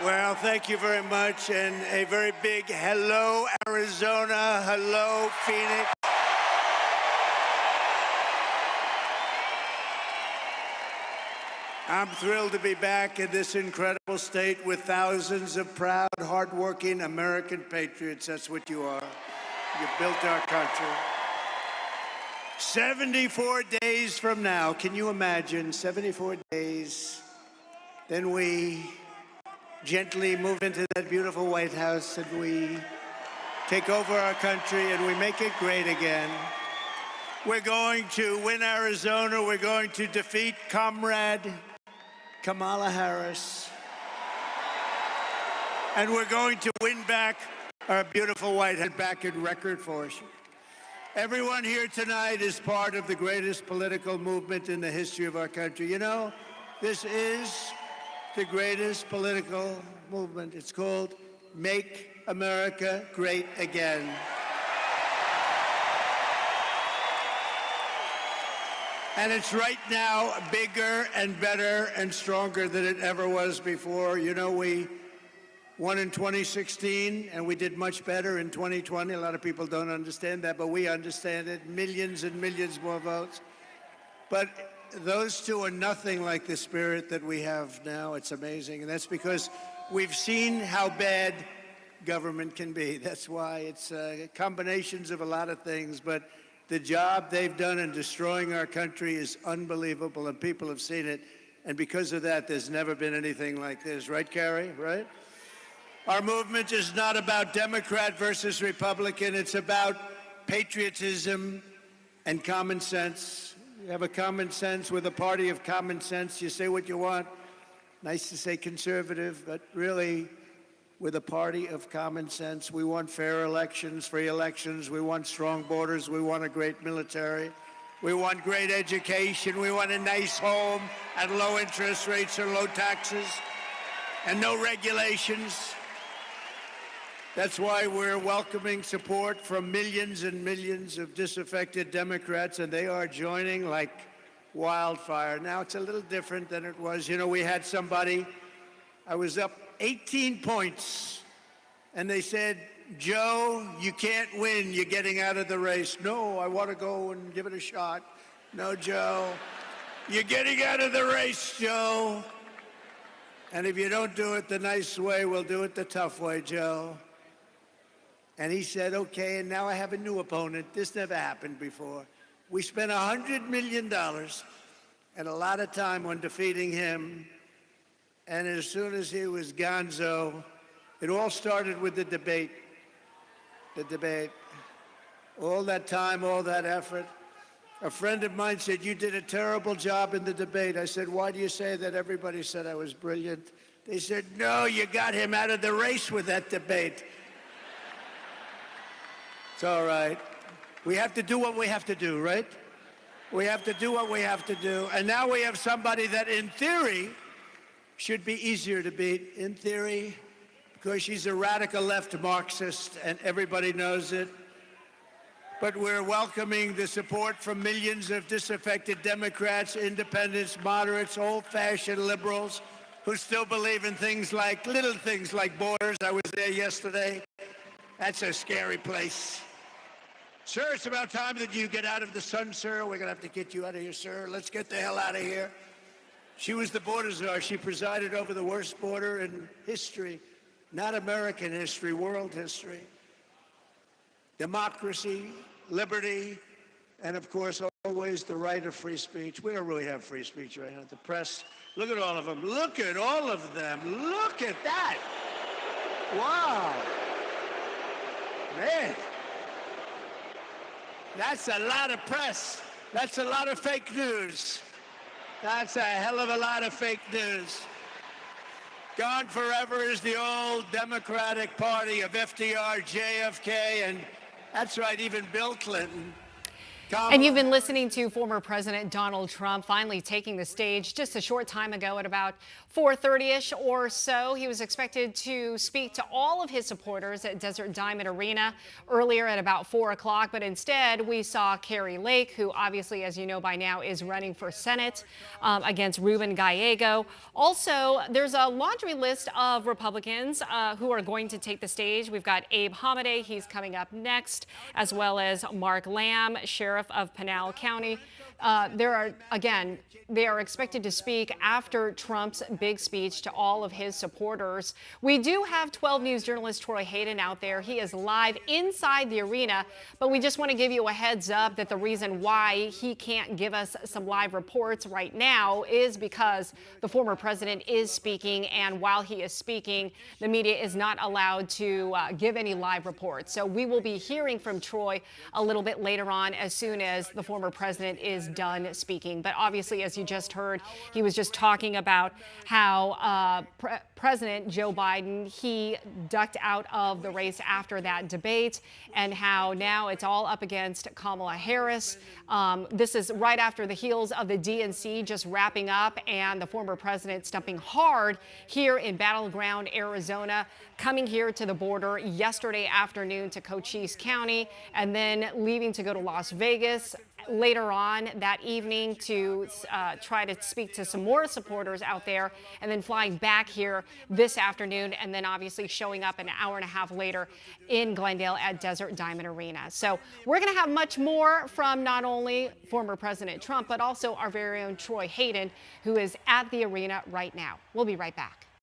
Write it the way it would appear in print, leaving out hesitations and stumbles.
Well, thank you very much, and a very big hello, Arizona. Hello, Phoenix. I'm thrilled to be back in this incredible state with thousands of proud, hardworking American patriots. That's what you are. You built our country. 74 days from now, can you imagine? 74 days. Then we gently move into that beautiful White House and we take over our country and we make it great again. We're going to win Arizona. We're going to defeat Comrade Kamala Harris. And we're going to win back our beautiful White House back in record force. Everyone here tonight is part of the greatest political movement in the history of our country. You know, this is the greatest political movement. It's called Make America Great Again. And it's right now bigger and better and stronger than it ever was before. You know, we won in 2016, and we did much better in 2020. A lot of people don't understand that, but we understand it. Millions and millions more votes. But those two are nothing like the spirit that we have now. It's amazing. And that's because we've seen how bad government can be. That's why it's combinations of a lot of things. But the job they've done in destroying our country is unbelievable, and people have seen it. And because of that, there's never been anything like this. Right, Carrie? Right? Our movement is not about Democrat versus Republican. It's about patriotism and common sense. You have a common sense with a party of common sense. You say what you want. Nice to say conservative, but really, with a party of common sense. We want fair elections, free elections. We want strong borders. We want a great military. We want great education. We want a nice home at low interest rates and low taxes and no regulations. That's why we're welcoming support from millions and millions of disaffected Democrats, and they are joining like wildfire. Now, it's a little different than it was. You know, we had somebody, I was up 18 points, and they said, Joe, you can't win. You're getting out of the race. No, I want to go and give it a shot. No, Joe, you're getting out of the race, Joe. And if you don't do it the nice way, we'll do it the tough way, Joe. And he said, okay, and now I have a new opponent. This never happened before. We spent $100 million and a lot of time on defeating him. And as soon as he was gonzo, it all started with the debate. The debate. All that time, all that effort. A friend of mine said, you did a terrible job in the debate. I said, why do you say that? Everybody said I was brilliant. They said, no, you got him out of the race with that debate. It's all right. We have to do what we have to do, right? We have to do what we have to do. And now we have somebody that, in theory, should be easier to beat. In theory, because she's a radical left Marxist, and everybody knows it. But we're welcoming the support from millions of disaffected Democrats, independents, moderates, old-fashioned liberals who still believe in things like, little things like borders. I was there yesterday. That's a scary place. Sir, it's about time that you get out of the sun, sir. We're going to have to get you out of here, sir. Let's get the hell out of here. She was the border czar. She presided over the worst border in history, not American history, world history. Democracy, liberty, and of course, always the right of free speech. We don't really have free speech right now. The press, look at all of them. Look at all of them. Look at that. Wow. Man. That's a lot of press. That's a lot of fake news. That's a hell of a lot of fake news. Gone forever is the old Democratic Party of FDR, JFK, and that's right, even Bill Clinton. And you've been listening to former President Donald Trump finally taking the stage just a short time ago at about 4:30-ish or so. He was expected to speak to all of his supporters at Desert Diamond Arena earlier at about 4 o'clock. But instead, we saw Kari Lake, who obviously, as you know by now, is running for Senate against Ruben Gallego. Also, there's a laundry list of Republicans who are going to take the stage. We've got Abe Hamadeh. He's coming up next, as well as Mark Lamb, Sheriff of Pinal County. They are expected to speak after Trump's big speech to all of his supporters. We do have 12 News journalist Troy Hayden out there. He is live inside the arena, but we just want to give you a heads up that the reason why he can't give us some live reports right now is because the former president is speaking, and while he is speaking, the media is not allowed to give any live reports. So we will be hearing from Troy a little bit later on as soon as the former president is done speaking. But obviously, as you just heard, he was just talking about how President Joe Biden, he ducked out of the race after that debate, and how now it's all up against Kamala Harris. This is right after the heels of the DNC just wrapping up and the former president stumping hard here in battleground Arizona, coming here to the border yesterday afternoon to Cochise County, and then leaving to go to Las Vegas later on that evening to try to speak to some more supporters out there, and then flying back here this afternoon, and then obviously showing up an hour and a half later in Glendale at Desert Diamond Arena. So we're going to have much more from not only former President Trump, but also our very own Troy Hayden, who is at the arena right now. We'll be right back.